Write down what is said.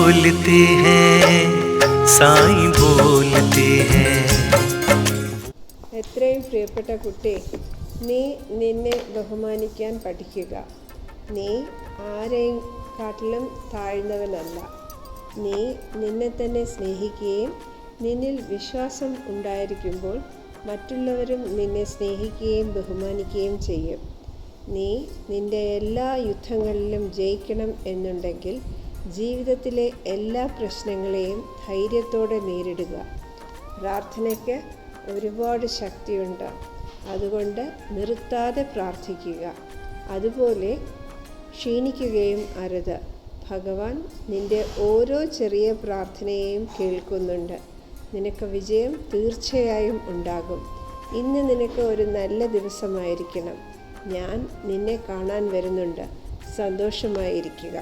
बोलते हैं साईं बोलते हैं. എത്രയും പ്രിയപ്പെട്ട കുട്ടി, നീ നിന്നെ ബഹുമാനിക്കാൻ പഠിക്കുക. നീ ആരെയും കാട്ടിലും താഴ്ന്നവനല്ല. നീ നിന്നെ തന്നെ സ്നേഹിക്കുകയും നിന്നിൽ വിശ്വാസം ഉണ്ടായിരിക്കുമ്പോൾ മറ്റുള്ളവരും നിന്നെ സ്നേഹിക്കുകയും ബഹുമാനിക്കുകയും ചെയ്യും. നീ നിൻ്റെ എല്ലാ യുദ്ധങ്ങളിലും ജയിക്കണം എന്നുണ്ടെങ്കിൽ ജീവിതത്തിലെ എല്ലാ പ്രശ്നങ്ങളെയും ധൈര്യത്തോടെ നേരിടുക. പ്രാർത്ഥനയ്ക്ക് ഒരുപാട് ശക്തിയുണ്ട്. അതുകൊണ്ട് നിർത്താതെ പ്രാർത്ഥിക്കുക. അതുപോലെ ക്ഷീണിക്കുകയും അരുത്. ഭഗവാൻ നിൻ്റെ ഓരോ ചെറിയ പ്രാർത്ഥനയെയും കേൾക്കുന്നുണ്ട്. നിനക്ക് വിജയം തീർച്ചയായും ഉണ്ടാകും. ഇന്ന് നിനക്ക് ഒരു നല്ല ദിവസമായിരിക്കണം. ഞാൻ നിന്നെ കാണാൻ വരുന്നുണ്ട്. സന്തോഷമായിരിക്കുക.